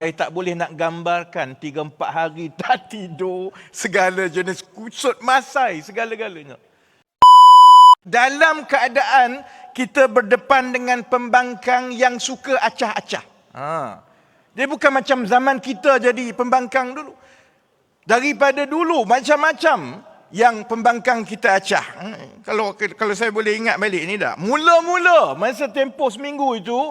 Saya tak boleh nak gambarkan 3-4 hari tak tidur, segala jenis kusut masai, segala-galanya. Dalam keadaan kita berdepan dengan pembangkang yang suka acah-acah. Dia bukan macam zaman kita jadi pembangkang dulu. Daripada dulu macam-macam yang pembangkang kita acah. Kalau saya boleh ingat balik ni dah. Mula-mula masa tempoh seminggu itu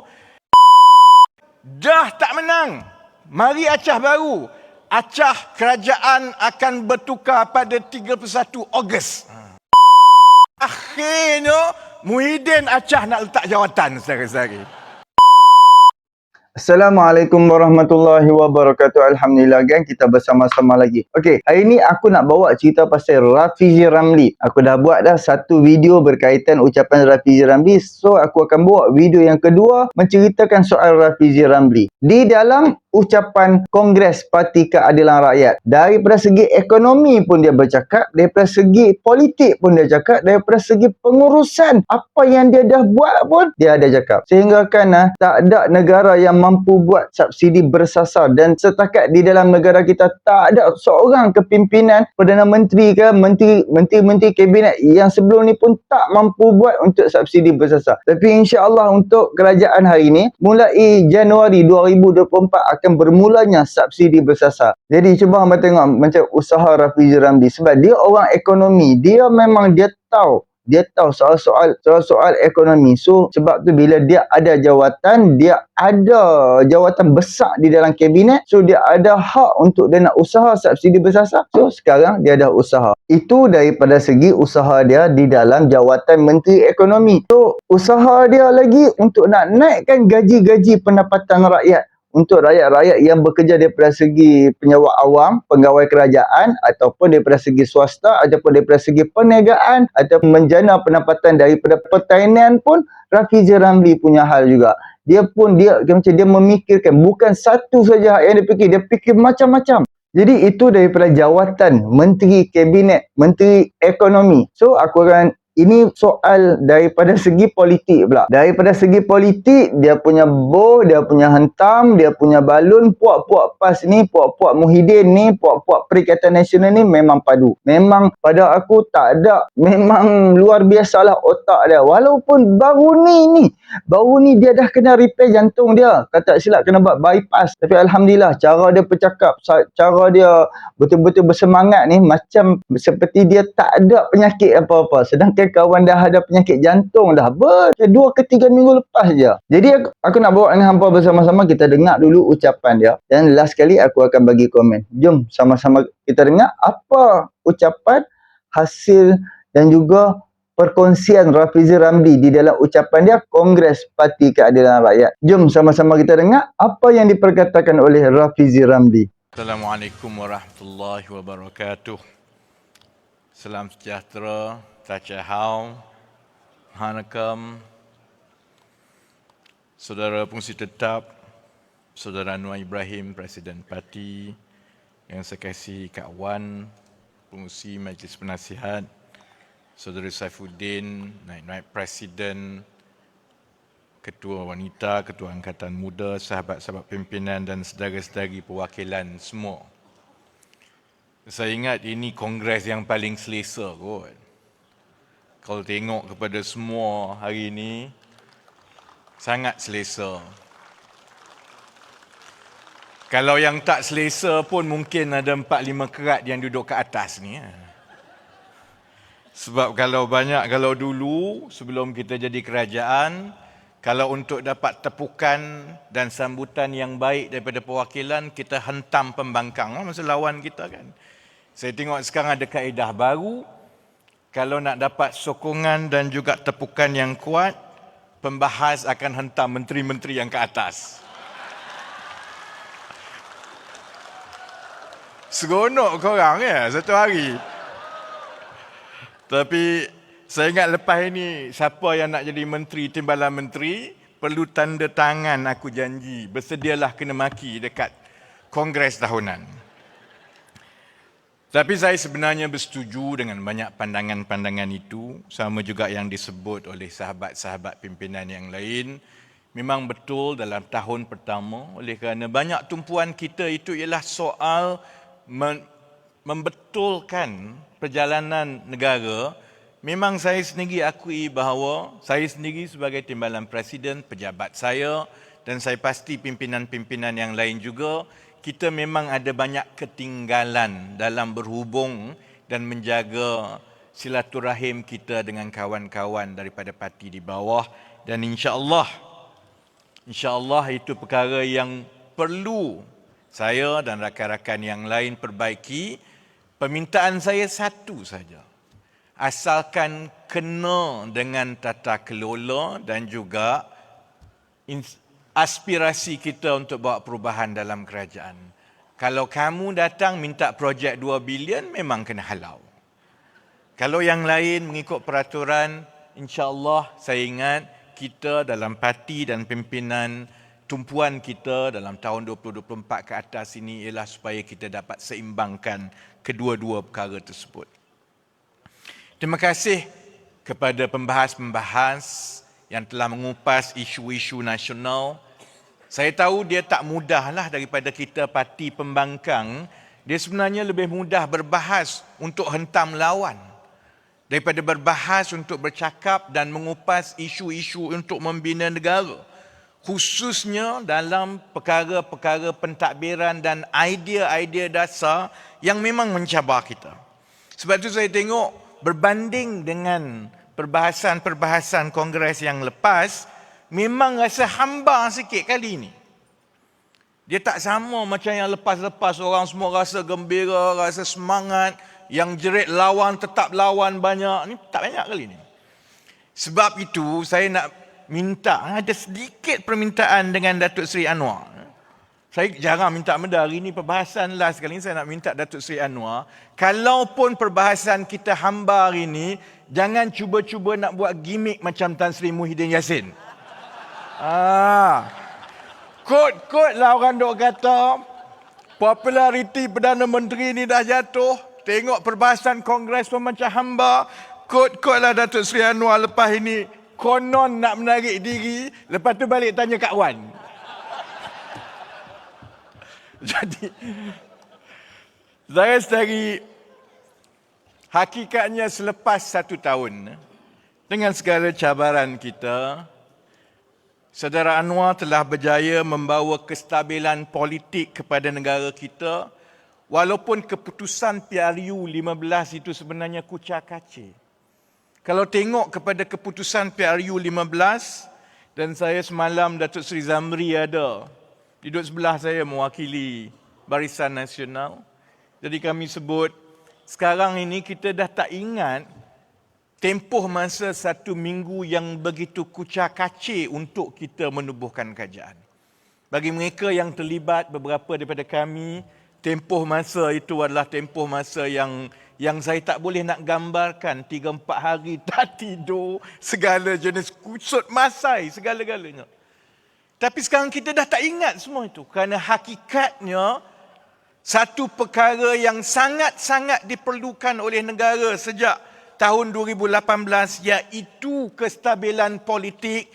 dah tak menang. Mari acah baru. Acah kerajaan akan bertukar pada 31 Ogos. Akhirnya Muhyiddin acah nak letak jawatan sehari-hari. Assalamualaikum warahmatullahi wabarakatuh. Alhamdulillah gang, kita bersama-sama lagi. Okey, hari ni aku nak bawa cerita pasal Rafizi Ramli. Aku dah buat dah satu video berkaitan ucapan Rafizi Ramli. So aku akan bawa video yang kedua menceritakan soal Rafizi Ramli. Di dalam ucapan Kongres Parti Keadilan Rakyat, daripada segi ekonomi pun dia bercakap, daripada segi politik pun dia cakap, daripada segi pengurusan apa yang dia dah buat pun dia ada cakap. Sehingga kan tak ada negara yang mampu buat subsidi bersasar, dan setakat di dalam negara kita tak ada seorang kepimpinan Perdana Menteri ke menteri kabinet yang sebelum ni pun tak mampu buat untuk subsidi bersasar. Tapi insya-Allah untuk kerajaan hari ini mulai Januari 2024 akan bermulanya subsidi bersasar. Jadi cuba hamba tengok macam usaha Rafizi Ramli, sebab dia orang ekonomi, dia memang dia tahu soal-soal ekonomi. So sebab tu bila dia ada jawatan besar di dalam kabinet, so dia ada hak untuk dia nak usaha subsidi bersasar. So sekarang dia dah usaha. Itu daripada segi usaha dia di dalam jawatan Menteri Ekonomi. So usaha dia lagi untuk nak naikkan gaji-gaji pendapatan rakyat untuk rakyat-rakyat yang bekerja daripada segi penyewa awam, pegawai kerajaan, ataupun daripada segi swasta, ataupun daripada segi perniagaan, atau menjana pendapatan daripada pertanian pun Rafizi Ramli punya hal juga. Dia memikirkan bukan satu saja yang dia fikir macam-macam. Jadi itu daripada jawatan Menteri Kabinet, Menteri Ekonomi. So ini soal daripada segi politik pula. Daripada segi politik, dia punya bow, dia punya hentam, dia punya balun, puak-puak PAS ni, puak-puak Muhyiddin ni, puak-puak Perikatan Nasional ni memang padu. Memang pada aku tak ada, memang luar biasalah otak dia. Walaupun baru ni dia dah kena repair jantung dia. Kata silap kena buat bypass. Tapi Alhamdulillah, cara dia bercakap, cara dia betul-betul bersemangat ni macam seperti dia tak ada penyakit apa-apa. Sedangkan kawan dah ada penyakit jantung dah 2 ke 3 minggu lepas je. Jadi aku nak bawa dengan hampa bersama-sama, kita dengar dulu ucapan dia, dan last kali aku akan bagi komen. Jom sama-sama kita dengar apa ucapan, hasil dan juga perkongsian Rafizi Ramli di dalam ucapan dia Kongres Parti Keadilan Rakyat. Jom sama-sama kita dengar apa yang diperkatakan oleh Rafizi Ramli. Assalamualaikum warahmatullahi wabarakatuh. Salam sejahtera, Tachahau, Hanakam, Saudara Pengurusi Tetap, Saudara Anwar Ibrahim, Presiden Parti, yang saya kasihi Kak Wan, Pengurusi Majlis Penasihat, Saudara Saifuddin, Naib Presiden, Ketua Wanita, Ketua Angkatan Muda, sahabat-sahabat pimpinan dan saudara-saudari perwakilan semua. Saya ingat ini kongres yang paling selesa kot. Kalau tengok kepada semua hari ini, sangat selesa. Kalau yang tak selesa pun mungkin ada 4-5 kerat yang duduk ke atas ni. Sebab kalau dulu sebelum kita jadi kerajaan, kalau untuk dapat tepukan dan sambutan yang baik daripada perwakilan, kita hentam pembangkang masa lawan kita kan. Saya tengok sekarang ada kaedah baru. Kalau nak dapat sokongan dan juga tepukan yang kuat, pembahas akan hentam menteri-menteri yang ke atas. Seronok korang ya satu hari. Tapi saya ingat lepas ini, siapa yang nak jadi menteri, timbalan menteri, perlu tanda tangan aku janji, bersedialah kena maki dekat Kongres tahunan. Tapi saya sebenarnya bersetuju dengan banyak pandangan-pandangan itu, sama juga yang disebut oleh sahabat-sahabat pimpinan yang lain, memang betul dalam tahun pertama, oleh kerana banyak tumpuan kita itu ialah soal membetulkan perjalanan negara. Memang saya sendiri akui bahawa saya sendiri sebagai timbalan presiden, pejabat saya dan saya pasti pimpinan-pimpinan yang lain juga, kita memang ada banyak ketinggalan dalam berhubung dan menjaga silaturahim kita dengan kawan-kawan daripada parti di bawah, dan insya-Allah itu perkara yang perlu saya dan rakan-rakan yang lain perbaiki. Permintaan saya satu saja. Asalkan kena dengan tata kelola dan juga aspirasi kita untuk bawa perubahan dalam kerajaan. Kalau kamu datang minta projek 2 bilion, memang kena halau. Kalau yang lain mengikut peraturan, insya-Allah saya ingat kita dalam parti dan pimpinan, tumpuan kita dalam tahun 2024 ke atas ini ialah supaya kita dapat seimbangkan kedua-dua perkara tersebut. Terima kasih kepada pembahas-pembahas yang telah mengupas isu-isu nasional. Saya tahu dia tak mudahlah daripada kita parti pembangkang. Dia sebenarnya lebih mudah berbahas untuk hentam lawan daripada berbahas untuk bercakap dan mengupas isu-isu untuk membina negara. Khususnya dalam perkara-perkara pentadbiran dan idea-idea dasar yang memang mencabar kita. Sebab itu saya tengok berbanding dengan perbahasan-perbahasan kongres yang lepas, memang rasa hamba sikit kali ini. Dia tak sama macam yang lepas-lepas, orang semua rasa gembira, rasa semangat, yang jerit lawan tetap lawan banyak. Ni tak banyak kali ni. Sebab itu saya nak minta, ada sedikit permintaan dengan Datuk Seri Anwar. Saya jarang minta benda, hari ni perbahasan last kali ni saya nak minta Datuk Seri Anwar, kalaupun perbahasan kita hamba hari ni, jangan cuba-cuba nak buat gimmick macam Tan Sri Muhyiddin Yassin. Kot-kot lah orang dok kata, populariti Perdana Menteri ni dah jatuh, tengok perbahasan Kongres pun macam hamba, kot-kot lah Datuk Seri Anwar lepas ini, konon nak menarik diri, lepas tu balik tanya Kak Wan. Jadi, saya sedari hakikatnya selepas 1 tahun, dengan segala cabaran kita, Saudara Anwar telah berjaya membawa kestabilan politik kepada negara kita, walaupun keputusan PRU 15 itu sebenarnya kucak-kacir. Kalau tengok kepada keputusan PRU 15, dan saya semalam Datuk Seri Zamri ada, duduk sebelah saya mewakili Barisan Nasional. Jadi kami sebut, sekarang ini kita dah tak ingat tempoh masa 1 minggu yang begitu kucak-kacir untuk kita menubuhkan kerajaan. Bagi mereka yang terlibat, beberapa daripada kami, tempoh masa itu adalah tempoh masa yang saya tak boleh nak gambarkan. 3-4 hari tak tidur, segala jenis kusut masai, segala-galanya. Tapi sekarang kita dah tak ingat semua itu. Kerana hakikatnya, satu perkara yang sangat-sangat diperlukan oleh negara sejak tahun 2018, iaitu kestabilan politik.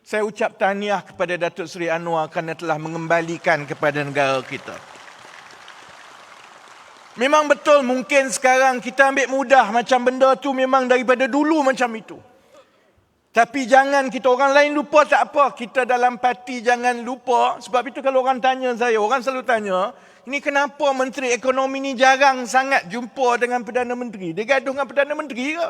Saya ucap tahniah kepada Datuk Seri Anwar kerana telah mengembalikan kepada negara kita. Memang betul mungkin sekarang kita ambil mudah macam benda tu memang daripada dulu macam itu. Tapi jangan kita orang lain lupa tak apa. Kita dalam parti jangan lupa. Sebab itu kalau orang tanya saya, orang selalu tanya, ini kenapa Menteri Ekonomi ni jarang sangat jumpa dengan Perdana Menteri? Dia gaduh dengan Perdana Menteri ke?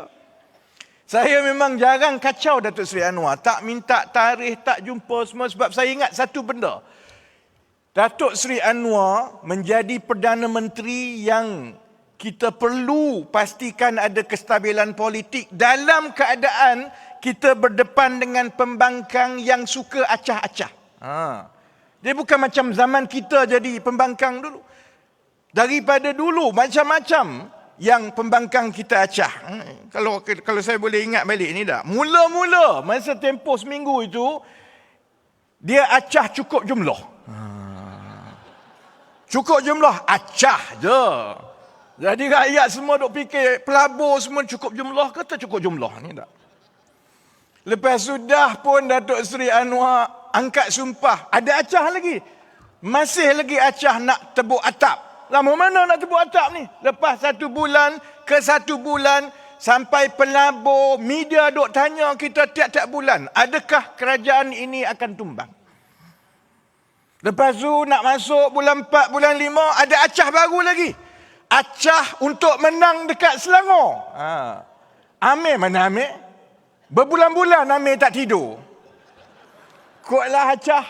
Saya memang jarang kacau Datuk Seri Anwar. Tak minta tarikh, tak jumpa semua sebab saya ingat satu benda. Datuk Seri Anwar menjadi Perdana Menteri yang kita perlu pastikan ada kestabilan politik dalam keadaan kita berdepan dengan pembangkang yang suka acah-acah. Dia bukan macam zaman kita jadi pembangkang dulu. Daripada dulu macam-macam yang pembangkang kita acah. Kalau saya boleh ingat balik ni dah. Mula-mula masa tempoh seminggu itu, dia acah cukup jumlah. Cukup jumlah, acah je. Jadi rakyat semua duk fikir, pelabur semua cukup jumlah ke tak cukup jumlah ni tak? Lepas sudah pun Datuk Seri Anwar angkat sumpah. Ada acah lagi. Masih lagi acah nak tebuk atap. Lama mana nak tebuk atap ni? Lepas 1 bulan ke 1 bulan, sampai pelabur, media duk tanya kita tiap-tiap bulan, adakah kerajaan ini akan tumbang? Lepas tu nak masuk bulan 4, bulan 5, ada acah baru lagi. Acah untuk menang dekat Selangor. Amir mana Amir? Berbulan-bulan Amir tak tidur. Kotlah acah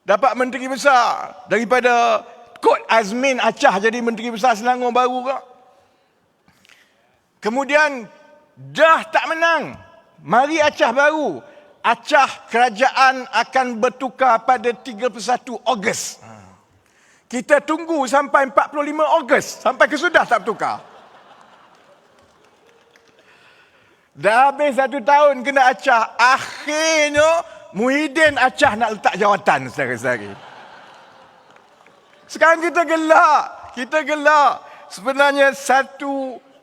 dapat menteri besar. Daripada Kod Azmin Acah jadi menteri besar Selangor baru ke? Kemudian dah tak menang. Mari acah baru. Acah kerajaan akan bertukar pada 31 Ogos. Kita tunggu sampai 45 Ogos. Sampai kesudah tak bertukar. Dah habis 1 tahun kena acah. Akhirnya Muhyiddin Acah nak letak jawatan saudara-saudari. Sekarang kita gelak. Kita gelak. Sebenarnya 1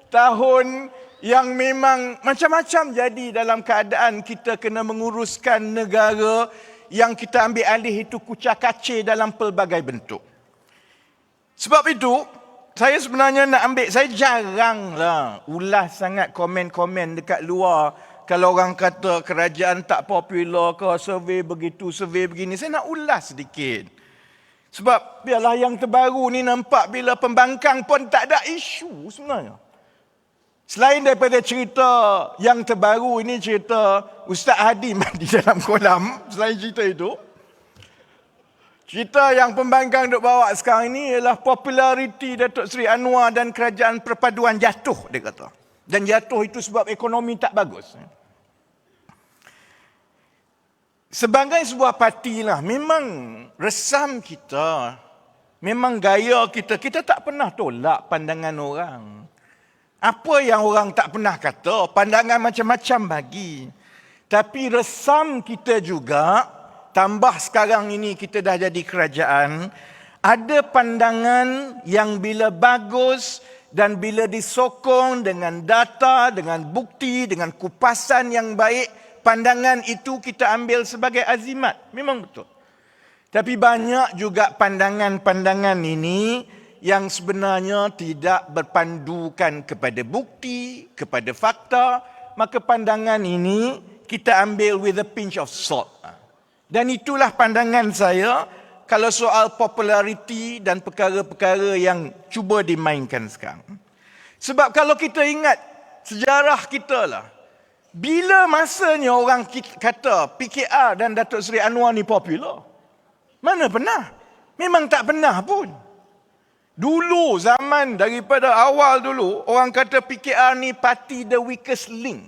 tahun yang memang macam-macam jadi dalam keadaan kita kena menguruskan negara yang kita ambil alih itu kucak-kacir dalam pelbagai bentuk. Sebab itu, saya sebenarnya nak ambil, saya jaranglah ulas sangat komen-komen dekat luar. Kalau orang kata kerajaan tak popular ke, survey begitu, survey begini, saya nak ulas sedikit. Sebab biarlah yang terbaru ni nampak bila pembangkang pun tak ada isu sebenarnya. Selain daripada cerita yang terbaru ini, cerita Ustaz Hadi mandi dalam kolam, selain cerita itu, cerita yang pembangkang duk bawa sekarang ini ialah populariti Datuk Seri Anwar dan kerajaan perpaduan jatuh, dia kata. Dan jatuh itu sebab ekonomi tak bagus. Sebagai sebuah parti lah, memang resam kita, memang gaya kita, kita tak pernah tolak pandangan orang. Apa yang orang tak pernah kata, pandangan macam-macam bagi. Tapi resam kita juga, tambah sekarang ini kita dah jadi kerajaan, ada pandangan yang bila bagus dan bila disokong dengan data, dengan bukti, dengan kupasan yang baik, pandangan itu kita ambil sebagai azimat. Memang betul. Tapi banyak juga pandangan-pandangan ini yang sebenarnya tidak berpandukan kepada bukti, kepada fakta, maka pandangan ini kita ambil with a pinch of salt. Dan itulah pandangan saya kalau soal populariti dan perkara-perkara yang cuba dimainkan sekarang. Sebab kalau kita ingat sejarah kita lah, bila masanya orang kata PKR dan Datuk Seri Anwar ni popular? Mana pernah? Memang tak pernah pun. Dulu zaman daripada awal dulu, orang kata PKR ni parti the weakest link.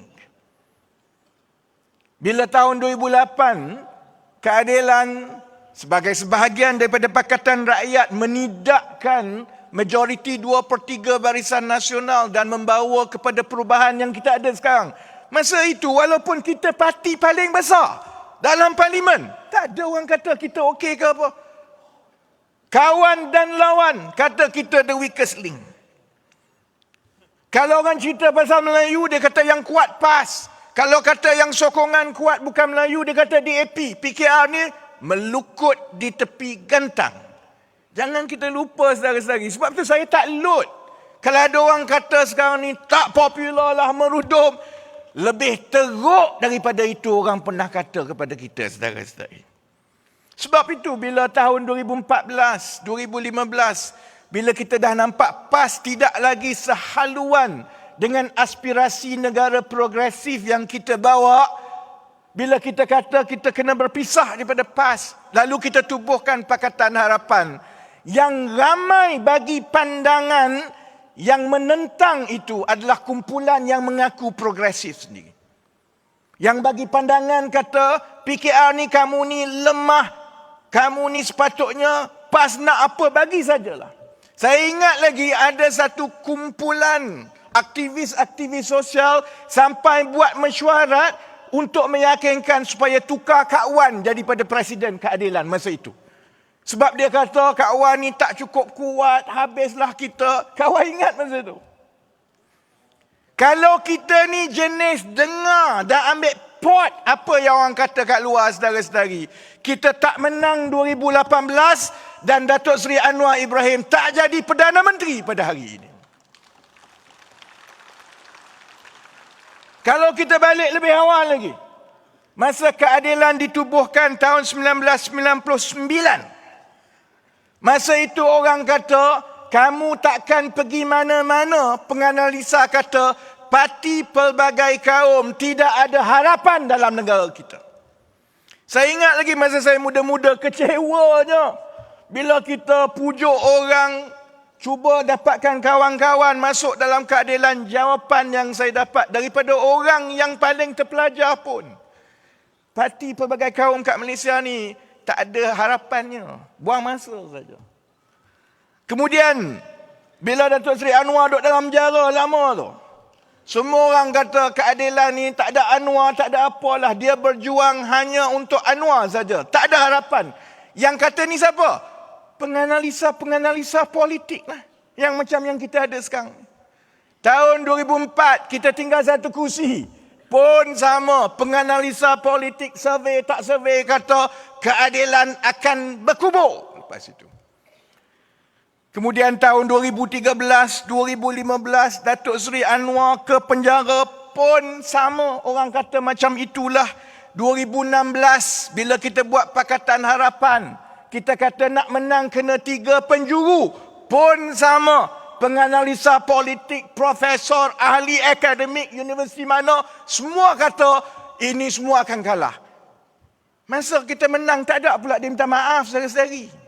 Bila tahun 2008, keadilan sebagai sebahagian daripada Pakatan Rakyat menidakkan majoriti 2/3 Barisan Nasional dan membawa kepada perubahan yang kita ada sekarang. Masa itu, walaupun kita parti paling besar dalam parlimen, tak ada orang kata kita okey ke apa. Kawan dan lawan kata kita the weakest link. Kalau orang cerita pasal Melayu, dia kata yang kuat PAS. Kalau kata yang sokongan kuat bukan Melayu, dia kata DAP. PKR ni melukut di tepi gantang. Jangan kita lupa saudara-saudari. Sebab tu saya tak lut. Kalau ada orang kata sekarang ni tak popular lah, merudum. Lebih teruk daripada itu orang pernah kata kepada kita saudara-saudari. Sebab itu bila tahun 2014, 2015, bila kita dah nampak PAS tidak lagi sehaluan dengan aspirasi negara progresif yang kita bawa, bila kita kata kita kena berpisah daripada PAS, lalu kita tubuhkan Pakatan Harapan, yang ramai bagi pandangan yang menentang itu adalah kumpulan yang mengaku progresif sendiri. Yang bagi pandangan kata PKR ni kamu ni lemah, kamu ni sepatutnya PAS nak apa bagi sajalah. Saya ingat lagi ada satu kumpulan aktivis-aktivis sosial sampai buat mesyuarat untuk meyakinkan supaya tukar Kak Wan daripada Presiden Keadilan masa itu. Sebab dia kata Kak Wan ni tak cukup kuat, habislah kita. Kak Wan ingat masa itu. Kalau kita ni jenis dengar dan ambil support apa yang orang kata kat luar, saudara-saudari. Kita tak menang 2018 dan Datuk Seri Anwar Ibrahim tak jadi Perdana Menteri pada hari ini. Kalau kita balik lebih awal lagi, masa keadilan ditubuhkan tahun 1999, masa itu orang kata, kamu takkan pergi mana-mana. Penganalisa kata, parti pelbagai kaum tidak ada harapan dalam negara kita. Saya ingat lagi masa saya muda-muda, kecewanya bila kita pujuk orang, cuba dapatkan kawan-kawan masuk dalam keadilan. Jawapan yang saya dapat daripada orang yang paling terpelajar pun, parti pelbagai kaum kat Malaysia ni tak ada harapannya. Buang masa saja. Kemudian, bila Datuk Seri Anwar duduk dalam penjara lama tu, semua orang kata keadilan ni tak ada Anwar, tak ada apalah. Dia berjuang hanya untuk Anwar saja. Tak ada harapan. Yang kata ni siapa? Penganalisa-penganalisa politik lah. Yang macam yang kita ada sekarang. Tahun 2004, kita tinggal satu kursi. Pun sama, penganalisa politik, survey tak survey, kata keadilan akan berkubur lepas itu. Kemudian tahun 2013, 2015, Datuk Seri Anwar ke penjara pun sama. Orang kata macam itulah. 2016, bila kita buat Pakatan Harapan, kita kata nak menang kena 3 penjuru. Pun sama. Penganalisa politik, profesor, ahli akademik, universiti mana, semua kata ini semua akan kalah. Masa kita menang, tak ada pula dia minta maaf saudara-saudari.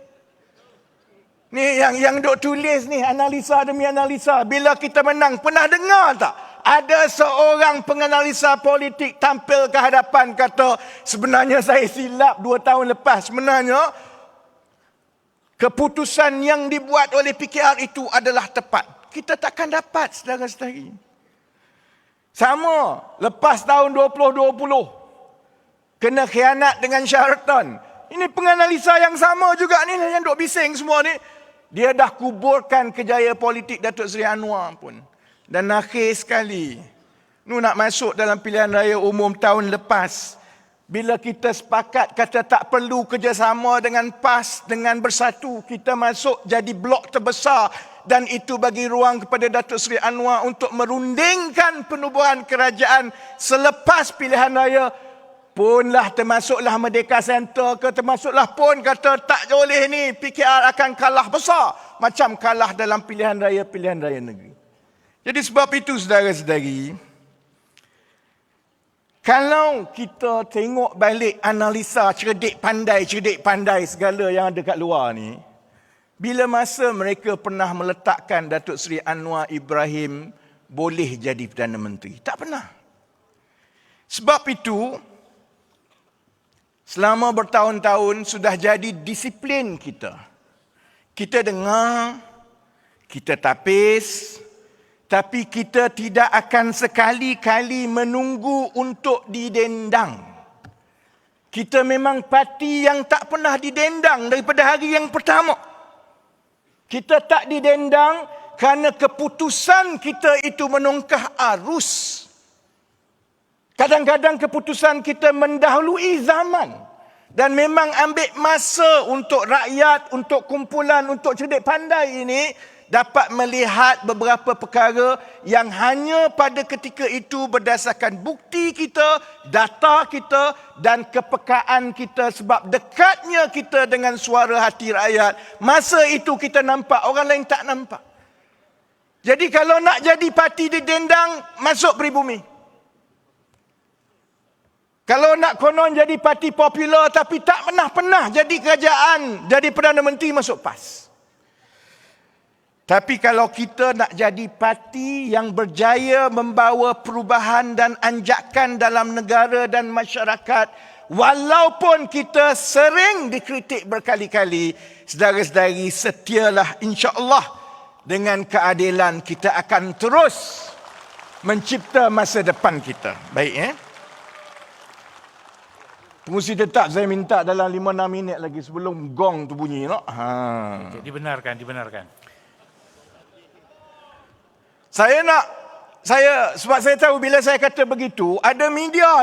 Ni yang duk tulis ni, analisa demi analisa. Bila kita menang, pernah dengar tak? Ada seorang penganalisa politik tampil ke hadapan kata, sebenarnya saya silap 2 tahun lepas. Sebenarnya, keputusan yang dibuat oleh PKR itu adalah tepat. Kita takkan dapat, saudara-saudari. Sama, lepas tahun 2020, kena khianat dengan Sheraton. Ini penganalisa yang sama juga ni, yang duk bising semua ni. Dia dah kuburkan kejayaan politik Datuk Seri Anwar pun. Dan akhir sekali, nak masuk dalam pilihan raya umum tahun lepas, bila kita sepakat kata tak perlu kerjasama dengan PAS, dengan Bersatu, kita masuk jadi blok terbesar dan itu bagi ruang kepada Datuk Seri Anwar untuk merundingkan penubuhan kerajaan selepas pilihan raya. Punlah termasuklah Merdeka Center ke, termasuklah pun kata tak boleh ni, PKR akan kalah besar macam kalah dalam pilihan raya negeri. Jadi sebab itu saudara-saudari, kalau kita tengok balik analisa cerdik pandai segala yang ada kat luar ni, bila masa mereka pernah meletakkan Datuk Seri Anwar Ibrahim boleh jadi Perdana Menteri? Tak pernah. Sebab itu, selama bertahun-tahun sudah jadi disiplin kita. Kita dengar, kita tapis, tapi kita tidak akan sekali-kali menunggu untuk didendang. Kita memang parti yang tak pernah didendang daripada hari yang pertama. Kita tak didendang kerana keputusan kita itu menongkah arus. Kadang-kadang keputusan kita mendahului zaman. Dan memang ambil masa untuk rakyat, untuk kumpulan, untuk cerdik pandai ini dapat melihat beberapa perkara yang hanya pada ketika itu berdasarkan bukti kita, data kita dan kepekaan kita sebab dekatnya kita dengan suara hati rakyat. Masa itu kita nampak, orang lain tak nampak. Jadi kalau nak jadi parti didendang, masuk Pribumi. Kalau nak konon jadi parti popular tapi tak pernah jadi kerajaan, jadi Perdana Menteri, masuk PAS. Tapi kalau kita nak jadi parti yang berjaya membawa perubahan dan anjakan dalam negara dan masyarakat, walaupun kita sering dikritik berkali-kali, saudara-saudari, setialah, insya-Allah dengan keadilan kita akan terus mencipta masa depan kita. Baik, Pengurusi tetap saya minta dalam 5-6 minit lagi sebelum gong tu bunyi. No? Dibenarkan. Saya nak sebab saya tahu bila saya kata begitu, ada media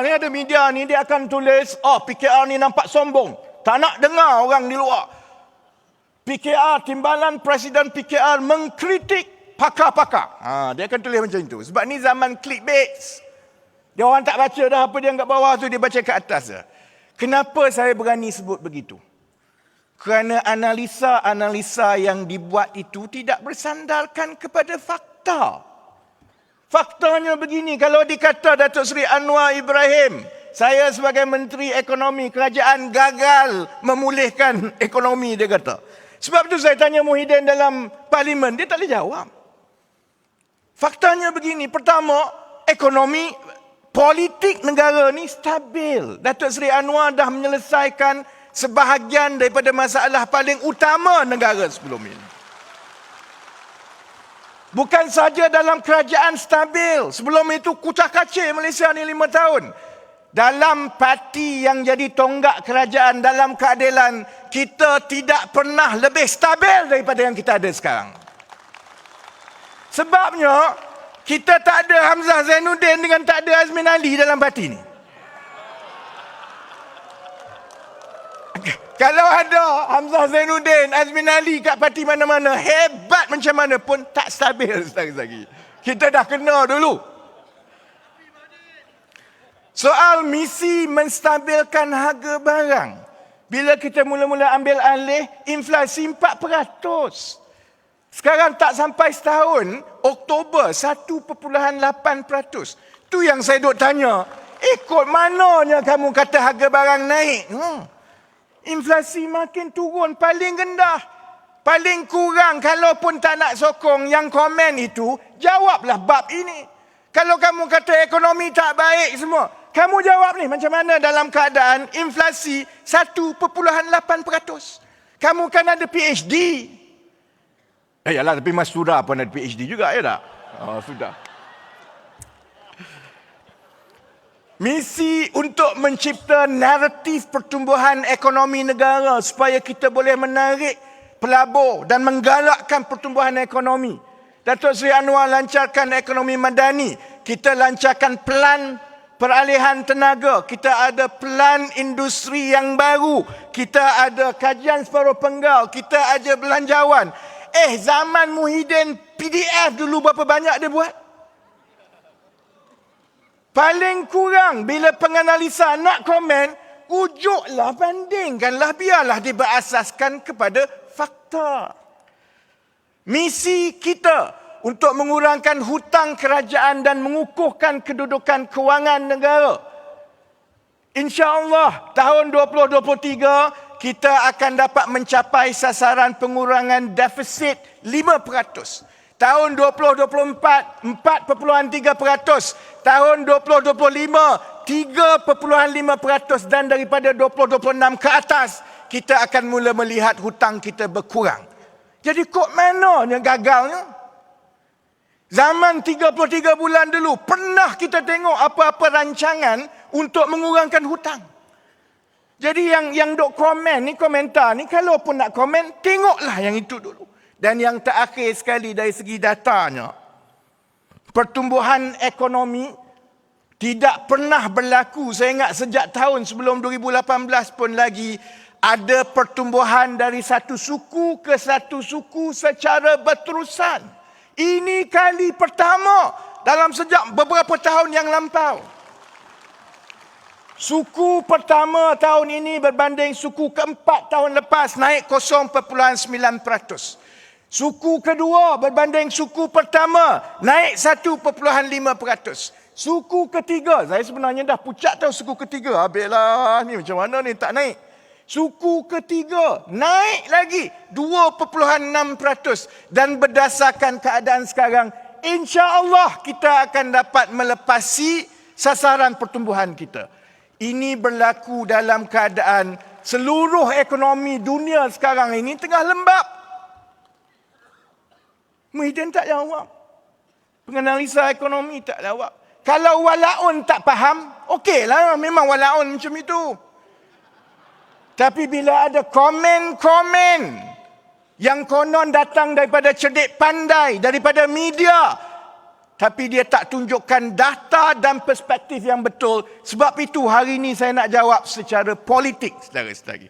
ni dia akan tulis, PKR ni nampak sombong. Tak nak dengar orang di luar. PKR, timbalan Presiden PKR mengkritik pakar-pakar. Dia akan tulis macam itu. Sebab ni zaman clickbait. Dia orang tak baca dah apa dia kat bawah tu, dia baca kat atas je. Kenapa saya berani sebut begitu? Kerana analisa-analisa yang dibuat itu tidak bersandarkan kepada fakta. Faktanya begini, kalau dikata Datuk Seri Anwar Ibrahim, saya sebagai Menteri Ekonomi, kerajaan gagal memulihkan ekonomi, dia kata. Sebab itu saya tanya Muhyiddin dalam parlimen, dia tak boleh jawab. Faktanya begini, pertama, ekonomi, politik negara ni stabil. Datuk Seri Anwar dah menyelesaikan sebahagian daripada masalah paling utama negara sebelum ini. Bukan saja dalam kerajaan stabil. Sebelum itu kucak-kacir Malaysia ni 5 tahun. Dalam parti yang jadi tonggak kerajaan dalam keadilan, kita tidak pernah lebih stabil daripada yang kita ada sekarang. Sebabnya, kita tak ada Hamzah Zainuddin dengan tak ada Azmin Ali dalam parti ni. Kalau ada Hamzah Zainuddin, Azmin Ali kat parti mana-mana, hebat macam mana pun tak stabil lagi. Kita dah kena dulu. Soal misi menstabilkan harga barang. Bila kita mula-mula ambil alih, inflasi 4%. Sekarang tak sampai setahun, Oktober 1.8%. Tu yang saya duk tanya, ikut mananya kamu kata harga barang naik? Inflasi makin turun, paling rendah. Paling kurang, kalaupun tak nak sokong yang komen itu, jawablah bab ini. Kalau kamu kata ekonomi tak baik semua, kamu jawab ni macam mana dalam keadaan inflasi 1.8%. Kamu kan ada PhD. Yalah, tapi Mas Surah pun ada PhD juga, ya tak? Sudah. Misi untuk mencipta naratif pertumbuhan ekonomi negara supaya kita boleh menarik pelabur dan menggalakkan pertumbuhan ekonomi. Datuk Seri Anwar lancarkan ekonomi madani. Kita lancarkan pelan peralihan tenaga. Kita ada pelan industri yang baru. Kita ada kajian separuh penggal. Kita ada belanjawan. Zaman Muhyiddin PDF dulu berapa banyak dia buat? Paling kurang bila penganalisa nak komen, ujuklah, bandingkanlah, biarlah dia berasaskan kepada fakta. Misi kita untuk mengurangkan hutang kerajaan dan mengukuhkan kedudukan kewangan negara. InsyaAllah tahun 2023 kita akan dapat mencapai sasaran pengurangan defisit 5%. Tahun 2024, 4.3%. Tahun 2025, 3.5%. Dan daripada 2026 ke atas, kita akan mula melihat hutang kita berkurang. Jadi kok mananya gagalnya? Zaman 33 bulan dulu, pernah kita tengok apa-apa rancangan untuk mengurangkan hutang. Jadi yang dok komen ni, komentar ni, kalau pun nak komen, tengoklah yang itu dulu. Dan yang terakhir sekali dari segi datanya, pertumbuhan ekonomi tidak pernah berlaku. Saya ingat sejak tahun sebelum 2018 pun lagi, ada pertumbuhan dari satu suku ke satu suku secara berterusan. Ini kali pertama dalam sejak beberapa tahun yang lampau. Suku pertama tahun ini berbanding suku keempat tahun lepas naik 0.9%. Suku kedua berbanding suku pertama naik 1.5%. Suku ketiga, saya sebenarnya dah pucat tahu suku ketiga. Habislah ni macam mana ni tak naik. Suku ketiga naik lagi 2.6%. Dan berdasarkan keadaan sekarang, insya-Allah kita akan dapat melepasi sasaran pertumbuhan kita. Ini berlaku dalam keadaan seluruh ekonomi dunia sekarang ini tengah lembab. Muhyiddin tak jawab. Penganalisa ekonomi tak jawab. Kalau walaun tak faham, okeylah, memang walaun macam itu. Tapi bila ada komen-komen yang konon datang daripada cerdik pandai, daripada media, tapi dia tak tunjukkan data dan perspektif yang betul. Sebab itu hari ini saya nak jawab secara politik, saudara-saudari.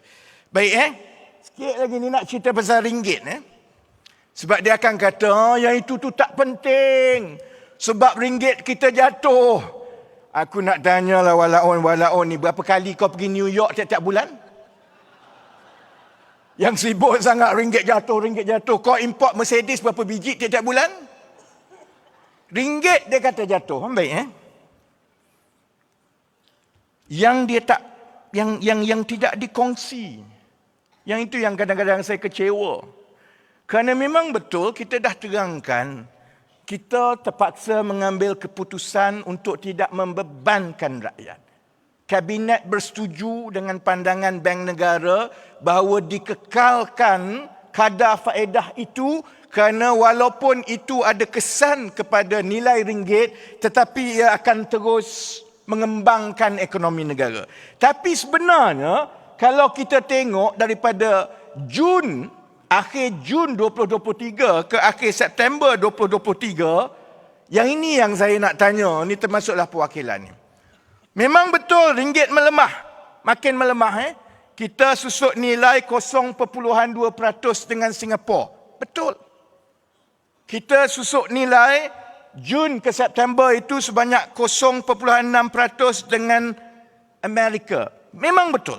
Baik sikit lagi ni nak cerita pasal ringgit. Sebab dia akan kata, yang itu tu tak penting. Sebab ringgit kita jatuh. Aku nak tanyalah walaun ni, berapa kali kau pergi New York tiap-tiap bulan? Yang sibuk sangat ringgit jatuh. Kau import Mercedes berapa biji tiap-tiap bulan? Ringgit dia kata jatuh. Baik Yang dia tak yang tidak dikongsi. Yang itu yang kadang-kadang saya kecewa. Kerana memang betul kita dah terangkan, kita terpaksa mengambil keputusan untuk tidak membebankan rakyat. Kabinet bersetuju dengan pandangan Bank Negara bahawa dikekalkan kadar faedah itu kerana walaupun itu ada kesan kepada nilai ringgit, tetapi ia akan terus mengembangkan ekonomi negara. Tapi sebenarnya, kalau kita tengok daripada akhir Jun 2023 ke akhir September 2023, yang ini yang saya nak tanya, ini termasuklah perwakilan ni. Memang betul ringgit melemah, makin melemah. Kita susut nilai 0.2% dengan Singapura. Betul. Kita susuk nilai Jun ke September itu sebanyak 0.6% dengan Amerika. Memang betul.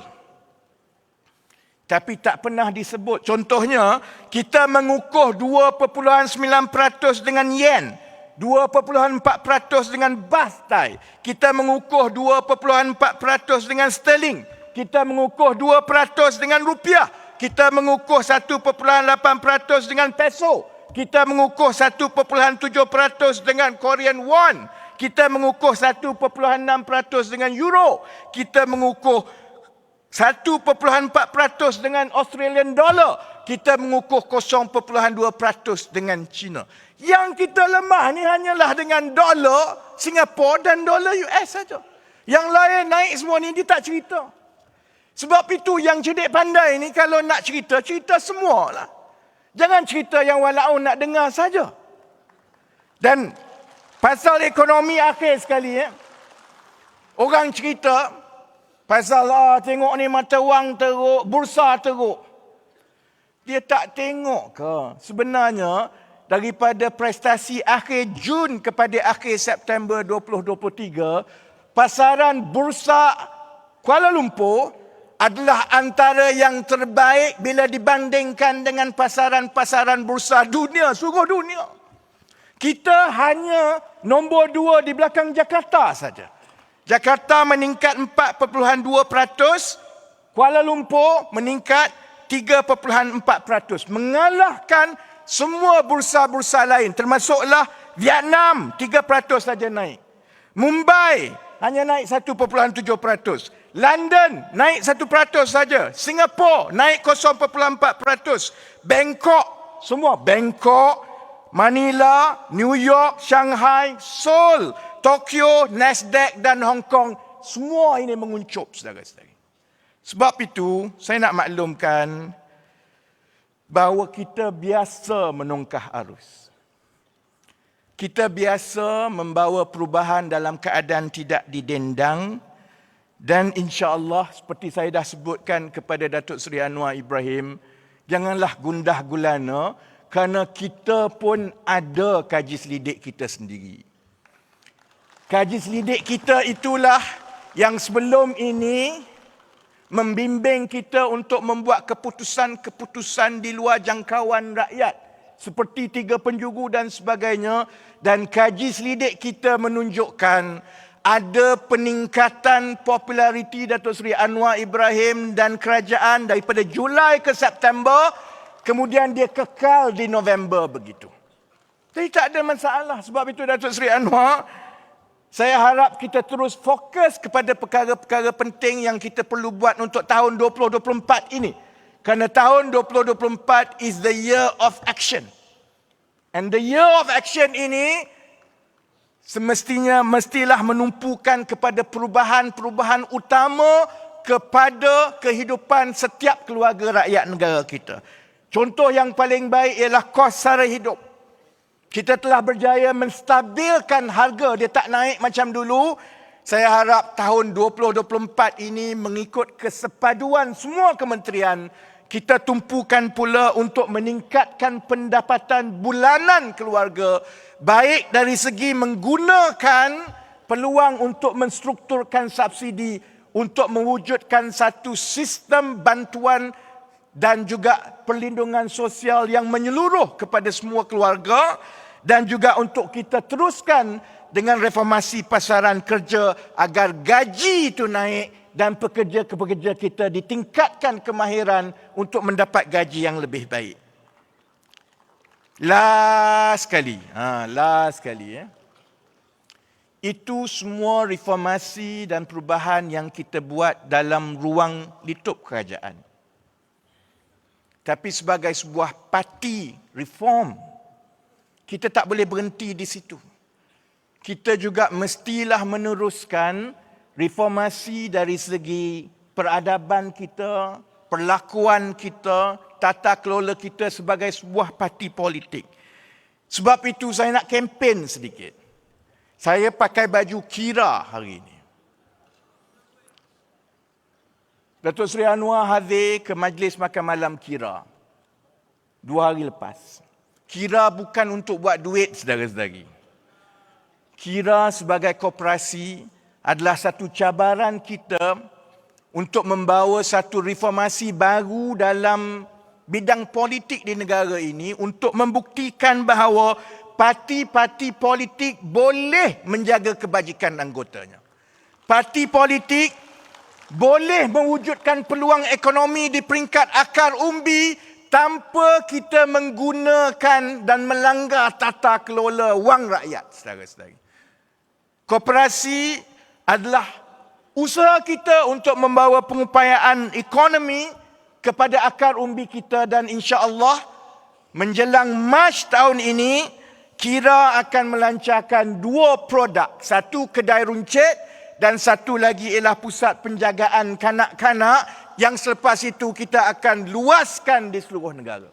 Tapi tak pernah disebut. Contohnya, kita mengukuh 2.9% dengan yen. 2.4% dengan baht Thai. Kita mengukuh 2.4% dengan sterling. Kita mengukuh 2% dengan rupiah. Kita mengukuh 1.8% dengan peso. Kita mengukuh 1.7% dengan Korean won. Kita mengukuh 1.6% dengan euro. Kita mengukuh 1.4% dengan Australian dollar. Kita mengukuh 0.2% dengan China. Yang kita lemah ni hanyalah dengan dolar Singapura dan dolar US saja. Yang lain naik semua ni dia tak cerita. Sebab itu yang cerdik pandai ni kalau nak cerita, cerita semualah. Jangan cerita yang walaupun nak dengar saja. Dan pasal ekonomi akhir sekali, orang cerita pasal tengok ni mata wang teruk, bursa teruk. Dia tak tengok ke sebenarnya daripada prestasi akhir Jun kepada akhir September 2023, pasaran bursa Kuala Lumpur adalah antara yang terbaik bila dibandingkan dengan pasaran-pasaran bursa dunia, seluruh dunia. Kita hanya nombor 2 di belakang Jakarta saja. Jakarta meningkat 4.2%, Kuala Lumpur meningkat 3.4%. Mengalahkan semua bursa-bursa lain, termasuklah Vietnam 3% saja naik. Mumbai hanya naik 1.7%. London naik 1% saja. Singapura naik 0.4%. Bangkok, Manila, New York, Shanghai, Seoul, Tokyo, Nasdaq dan Hong Kong, semua ini menguncup, saudara-saudari. Sebab itu, saya nak maklumkan bahawa kita biasa menongkah arus. Kita biasa membawa perubahan dalam keadaan tidak didendang. Dan insya-Allah seperti saya dah sebutkan kepada Datuk Seri Anwar Ibrahim, janganlah gundah gulana kerana kita pun ada kaji selidik kita sendiri. Kaji selidik kita itulah yang sebelum ini membimbing kita untuk membuat keputusan-keputusan di luar jangkauan rakyat seperti 3 penjuru dan sebagainya, dan kaji selidik kita menunjukkan ada peningkatan populariti Datuk Seri Anwar Ibrahim dan kerajaan daripada Julai ke September, kemudian dia kekal di November begitu. Jadi tak ada masalah. Sebab itu Datuk Seri Anwar, saya harap kita terus fokus kepada perkara-perkara penting yang kita perlu buat untuk tahun 2024 ini. Kerana tahun 2024 is the year of action. And the year of action ini mestilah menumpukan kepada perubahan-perubahan utama kepada kehidupan setiap keluarga rakyat negara kita. Contoh yang paling baik ialah kos sara hidup. Kita telah berjaya menstabilkan harga, dia tak naik macam dulu. Saya harap tahun 2024 ini mengikut kesepaduan semua kementerian, kita tumpukan pula untuk meningkatkan pendapatan bulanan keluarga, baik dari segi menggunakan peluang untuk menstrukturkan subsidi untuk mewujudkan satu sistem bantuan dan juga perlindungan sosial yang menyeluruh kepada semua keluarga, dan juga untuk kita teruskan dengan reformasi pasaran kerja agar gaji itu naik dan pekerja-pekerja kita ditingkatkan kemahiran untuk mendapat gaji yang lebih baik. Last sekali. Itu semua reformasi dan perubahan yang kita buat dalam ruang litup kerajaan. Tapi sebagai sebuah parti reform, kita tak boleh berhenti di situ. Kita juga mestilah meneruskan reformasi dari segi peradaban kita, perlakuan kita, tata kelola kita sebagai sebuah parti politik. Sebab itu saya nak kempen sedikit. Saya pakai baju KIRA hari ini. Datuk Seri Anwar hadir ke Majlis Makan Malam KIRA 2 hari lepas. KIRA bukan untuk buat duit, saudara-saudari. KIRA sebagai koperasi adalah satu cabaran kita untuk membawa satu reformasi baru dalam bidang politik di negara ini untuk membuktikan bahawa parti-parti politik boleh menjaga kebajikan anggotanya. Parti politik boleh mewujudkan peluang ekonomi di peringkat akar umbi tanpa kita menggunakan dan melanggar tata kelola wang rakyat, saudara-saudari. Koperasi adalah usaha kita untuk membawa pengupayaan ekonomi kepada akar umbi kita, dan insya-Allah menjelang Mac tahun ini KIRA akan melancarkan 2 produk, satu kedai runcit dan satu lagi ialah pusat penjagaan kanak-kanak yang selepas itu kita akan luaskan di seluruh negara.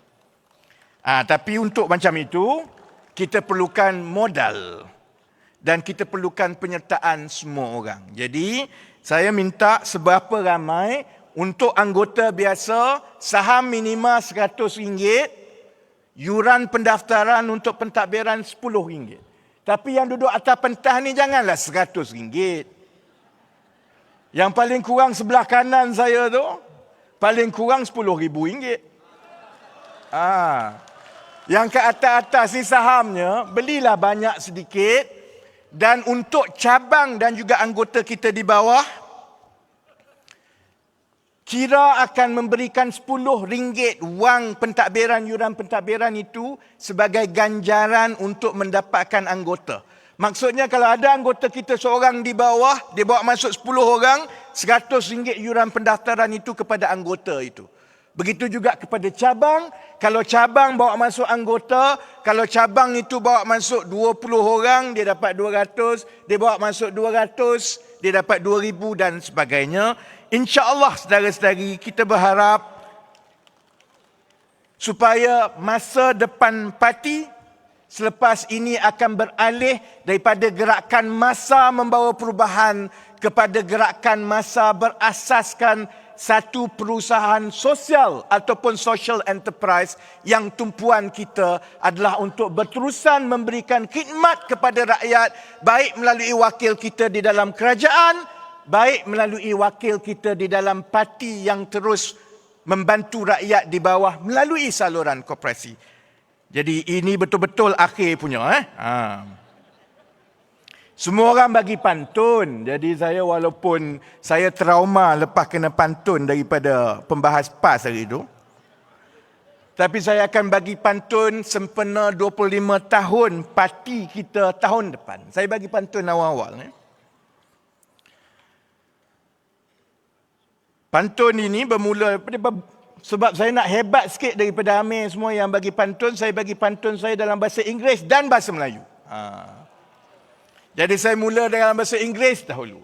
Tapi untuk macam itu, kita perlukan modal dan kita perlukan penyertaan semua orang. Jadi, saya minta seberapa ramai untuk anggota biasa, saham minima RM100, yuran pendaftaran untuk pentadbiran RM10. Tapi yang duduk atas pentas ni janganlah RM100. Yang paling kurang sebelah kanan saya tu, paling kurang RM10,000. Yang ke atas-atas ni sahamnya, belilah banyak sedikit. Dan untuk cabang dan juga anggota kita di bawah, KIRA akan memberikan RM10 wang pentadbiran, yuran pentadbiran itu sebagai ganjaran untuk mendapatkan anggota. Maksudnya kalau ada anggota kita seorang di bawah, dia bawa masuk 10 orang, RM100 yuran pendaftaran itu kepada anggota itu. Begitu juga kepada cabang, kalau cabang bawa masuk anggota, kalau cabang itu bawa masuk 20 orang, dia dapat 200, dia bawa masuk 200, dia dapat 2,000 dan sebagainya. InsyaAllah saudara-saudari, kita berharap supaya masa depan parti selepas ini akan beralih daripada gerakan massa membawa perubahan kepada gerakan massa berasaskan satu perusahaan sosial ataupun social enterprise yang tumpuan kita adalah untuk berterusan memberikan khidmat kepada rakyat, baik melalui wakil kita di dalam kerajaan, baik melalui wakil kita di dalam parti yang terus membantu rakyat di bawah melalui saluran koperasi. Jadi ini betul-betul akhir punya. Semua orang bagi pantun. Jadi saya walaupun saya trauma lepas kena pantun daripada pembahas PAS hari itu, tapi saya akan bagi pantun sempena 25 tahun parti kita tahun depan. Saya bagi pantun awal-awal. Pantun ini bermula sebab saya nak hebat sikit daripada Amir semua yang bagi pantun. Saya bagi pantun saya dalam bahasa Inggeris dan bahasa Melayu. Jadi saya mula dalam bahasa Inggeris dahulu.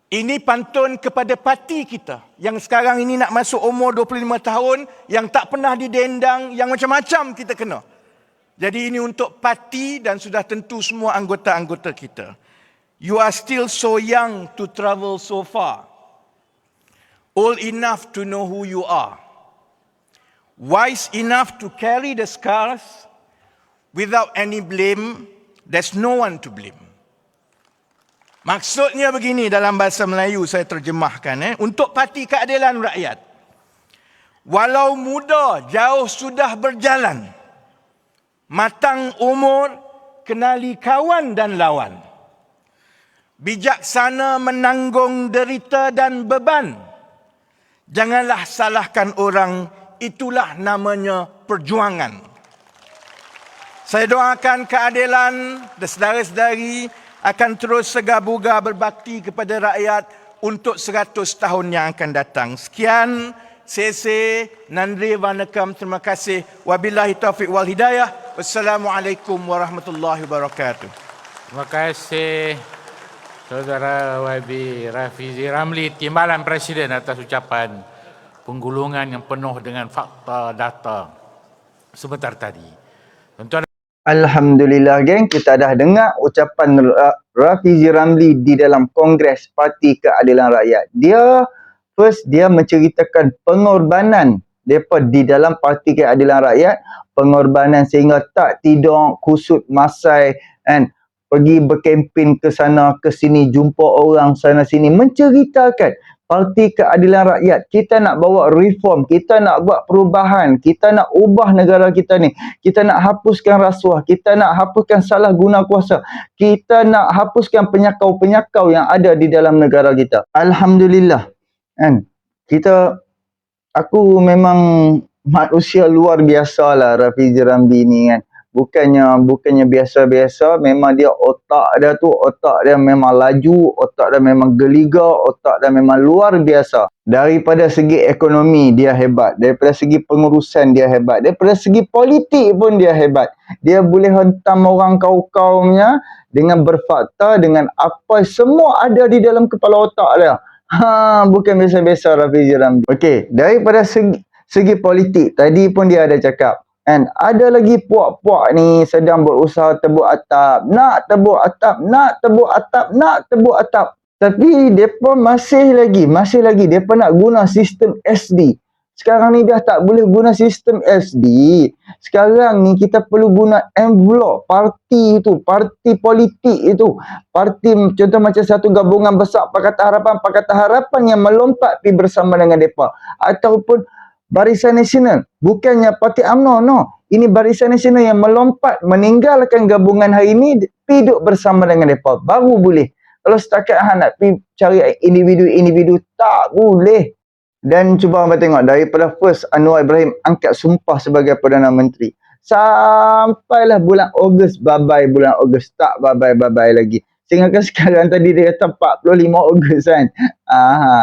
Ini pantun kepada parti kita yang sekarang ini nak masuk umur 25 tahun, yang tak pernah didendang, yang macam-macam kita kena. Jadi ini untuk parti dan sudah tentu semua anggota-anggota kita. You are still so young to travel so far. Old enough to know who you are. Wise enough to carry the scars without any blame. There's no one to blame. Maksudnya begini dalam bahasa Melayu saya terjemahkan. Untuk Parti Keadilan Rakyat. Walau muda jauh sudah berjalan. Matang umur, kenali kawan dan lawan. Bijaksana menanggung derita dan beban. Janganlah salahkan orang, itulah namanya perjuangan. Saya doakan keadilan dan saudara-saudari akan terus segar-bugar berbakti kepada rakyat untuk 100 tahun yang akan datang. Sekian, Sese, Nandri, Vanakam, terima kasih. Wabillahi taufiq wal hidayah. Wassalamualaikum warahmatullahi wabarakatuh. Terima kasih Saudara YB Rafizi Ramli, Timbalan Presiden atas ucapan penggulungan yang penuh dengan fakta data sebentar tadi. Tuan-tuan, Alhamdulillah geng, kita dah dengar ucapan Rafizi Ramli di dalam Kongres Parti Keadilan Rakyat. Dia menceritakan pengorbanan mereka di dalam Parti Keadilan Rakyat, pengorbanan sehingga tak tidur, kusut masai, and pergi berkempen ke sana ke sini, jumpa orang sana sini, menceritakan Parti Keadilan Rakyat. Kita nak bawa reform, kita nak buat perubahan, kita nak ubah negara kita ni, kita nak hapuskan rasuah, kita nak hapuskan salah guna kuasa, kita nak hapuskan penyakau-penyakau yang ada di dalam negara kita. Alhamdulillah. Kan? Aku memang manusia luar biasa lah Rafizi Ramli ni kan. Bukannya biasa-biasa, memang dia otak dia memang laju, otak dia memang geliga, otak dia memang luar biasa. Daripada segi ekonomi dia hebat, daripada segi pengurusan dia hebat, daripada segi politik pun dia hebat. Dia boleh hentam orang kaum-kaumnya dengan berfakta, dengan apa semua ada di dalam kepala otak dia. Bukan biasa-biasa Rafizi Ramli. Okey, daripada segi politik tadi pun dia ada cakap. And ada lagi puak-puak ni sedang berusaha tebuk atap, nak tebuk atap. Tapi depa masih lagi depa nak guna sistem SD. Sekarang ni dah tak boleh guna sistem SD. Sekarang ni kita perlu guna envelope parti itu, parti politik itu. Parti contoh macam satu gabungan besar Pakatan Harapan yang melompat pergi bersama dengan depa, ataupun Barisan Nasional, bukannya Parti UMNO, no. Ini Barisan Nasional yang melompat meninggalkan gabungan hari ini, pergi duduk bersama dengan depa, baru boleh. Kalau setakat nak pergi cari individu-individu, tak boleh. Dan cuba abang tengok daripada first Anwar Ibrahim angkat sumpah sebagai Perdana Menteri, sampailah bulan Ogos, bulan Ogos tak babai lagi. Sehingga sekarang tadi dia kata 45 Ogos kan.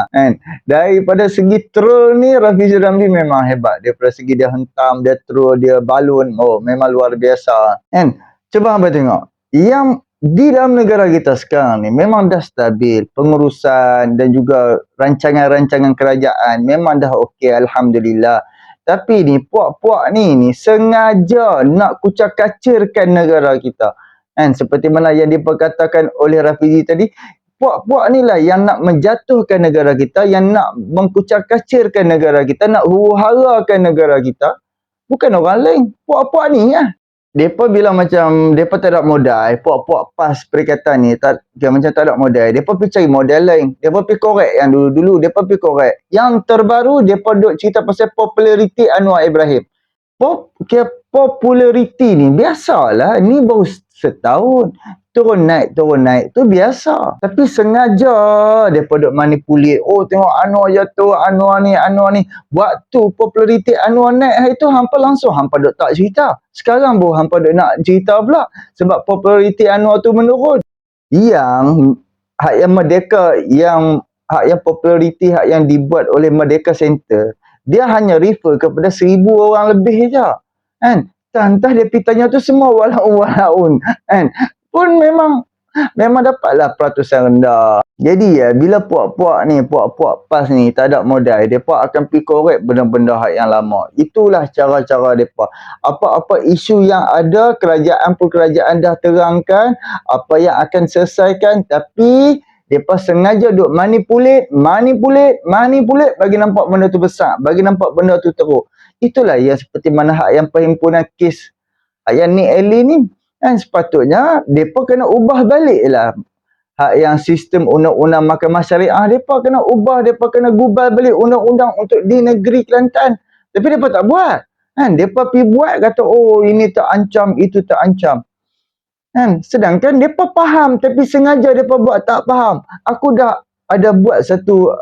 Kan. Daripada segi troll ni Rafizi Ramli memang hebat. Daripada segi dia hentam, dia troll, dia balun, memang luar biasa. Kan. Cuba abang tengok. Yang di dalam negara kita sekarang ni memang dah stabil, pengurusan dan juga rancangan-rancangan kerajaan memang dah okey, alhamdulillah. Tapi ni puak-puak ni sengaja nak kucak-kacirkan negara kita. Kan, seperti mana yang diperkatakan oleh Rafizi tadi, puak-puak ni lah yang nak menjatuhkan negara kita, yang nak mengkucak-kacirkan negara kita, nak huru-harakan negara kita. Bukan orang lain, puak-puak ni lah. Depa bilang macam depa tak ada modal, puak-puak pas perikatan ni macam tak ada modal. Depa pergi cari modal lain. Depa pergi korek yang dulu-dulu, depa pergi korek. Yang terbaru depa duk cerita pasal populariti Anwar Ibrahim. Populariti ni biasalah, ni baru setahun. Turun naik tu biasa. Tapi sengaja depa duk manipulate. Tengok Anwar jatuh, Anwar ni. Waktu populariti Anwar naik hari tu hampa langsung hampa duk tak cerita. Sekarang baru hampa duk nak cerita pula sebab populariti Anwar tu menurun. Yang hak yang Merdeka, yang populariti hak yang dibuat oleh Merdeka Center, dia hanya refer kepada 1000 orang lebih je. Kan? Entah dia pitanya tu semua walaun. Kan? Pun memang memang dapatlah peratusan rendah. Jadi ya, bila puak-puak PAS ni tak ada modal, mereka akan pergi korek benda-benda hak yang lama. Itulah cara-cara mereka. Apa-apa isu yang ada, kerajaan dah terangkan apa yang akan selesaikan, tapi mereka sengaja duk manipulate bagi nampak benda tu besar, bagi nampak benda tu teruk. Itulah yang seperti mana hak yang perhimpunan kes yang Nick Ellie ni, kan sepatutnya mereka kena ubah balik lah hak yang sistem undang-undang mahkamah syariah. Mereka kena ubah, mereka kena gubal balik undang-undang untuk di negeri Kelantan. Tapi mereka tak buat, kan? Mereka pergi buat kata, oh ini tak ancam, itu tak ancam, kan? Sedangkan mereka faham, tapi sengaja mereka buat tak faham. Aku dah ada buat satu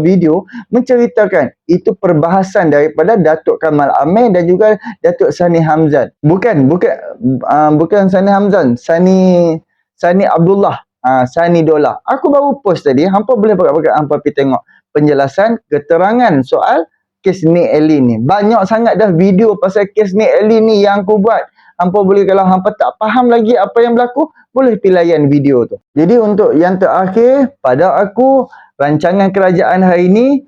video menceritakan itu perbahasan daripada Datuk Kamal Amir dan juga Datuk Sani Hamzan. Bukan Sani Hamzan, Sani Abdullah, Sani Dola. Aku baru post tadi, hampa boleh pakai hampa pergi tengok penjelasan keterangan soal kes Nick Ellie ni. Banyak sangat dah video pasal kes Nick Ellie ni yang aku buat. Hampa boleh, kalau hampa tak faham lagi apa yang berlaku, boleh pergi layan video tu. Jadi untuk yang terakhir, pada aku, rancangan kerajaan hari ini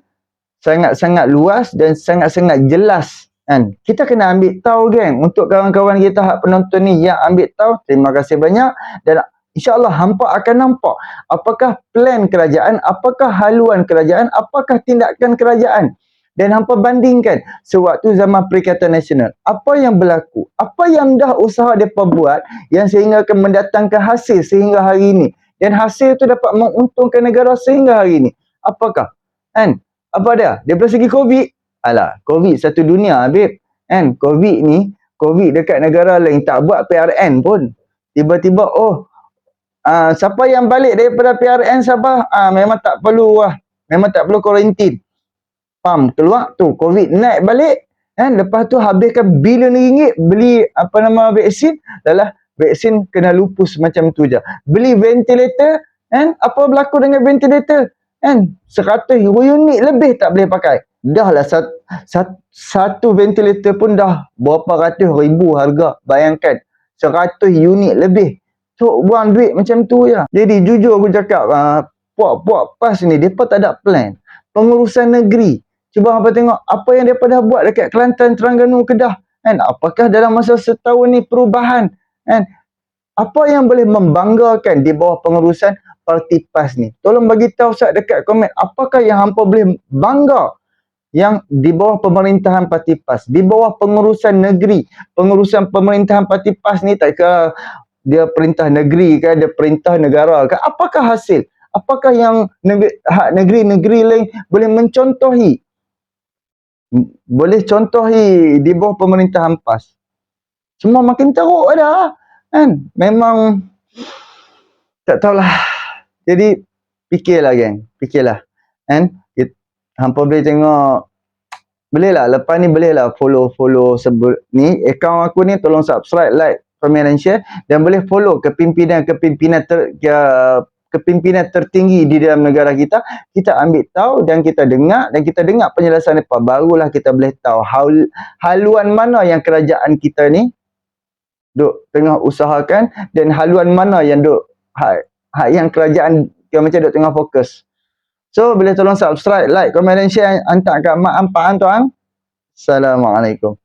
sangat-sangat luas dan sangat-sangat jelas, kan? Kita kena ambil tahu, geng. Untuk kawan-kawan kita hak penonton ni yang ambil tahu, terima kasih banyak. Dan InsyaAllah hampa akan nampak apakah plan kerajaan, apakah haluan kerajaan, apakah tindakan kerajaan. Dan hampa bandingkan sewaktu zaman Perikatan Nasional, apa yang berlaku, apa yang dah usaha mereka buat yang sehingga akan mendatangkan hasil sehingga hari ini. Dan hasil tu dapat menguntungkan negara sehingga hari ini. Apakah? Kan? Apa dia? Daripada segi COVID, alah, COVID satu dunia, Habib. Kan? COVID dekat negara lain tak buat PRN pun. Tiba-tiba, siapa yang balik daripada PRN Sabah, memang tak perlu kuarantin. Pam keluar tu COVID naik balik, kan? Lepas tu habiskan bilion ringgit beli vaksin, dalah vaksin kena lupus macam tu je. Beli ventilator, kan? Apa berlaku dengan ventilator, kan? 100 unit lebih tak boleh pakai. Dah lah satu ventilator pun dah berapa ratus ribu harga. Bayangkan 100 unit lebih. So buang duit macam tu je. Jadi jujur aku cakap, puak-puak PAS ni depa tak ada plan. Pengurusan negeri, cuba hampa tengok apa yang mereka dah buat dekat Kelantan, Terengganu, Kedah, kan? Apakah dalam masa setahun ni perubahan, kan? Apa yang boleh membanggakan di bawah pengurusan parti PAS ni? Tolong bagi tahu sat dekat komen, apakah yang hampa boleh bangga yang di bawah pemerintahan parti PAS, di bawah pengurusan negeri, pengurusan pemerintahan parti PAS ni, tak kira dia perintah negeri ke, dia perintah negara ke, apakah hasil? Apakah yang negeri-negeri lain boleh mencontohi? Boleh contohi di bawah pemerintahan PAS. Semua makin teruk dah, kan? Memang tak tahulah. Jadi fikirlah, geng, fikirlah, kan? Hampa boleh tengok, bolehlah lepas ni bolehlah follow ni akaun aku ni, tolong subscribe, like, komen dan share, dan boleh follow kepimpinan tertinggi di dalam negara kita. Kita ambil tahu dan kita dengar penjelasan mereka, barulah kita boleh tahu haluan mana yang kerajaan kita ni duk tengah usahakan dan haluan mana yang duk yang kerajaan yang macam duk tengah fokus. So boleh tolong subscribe, like, komen dan share, hantar kat mak ampak tuan. Assalamualaikum.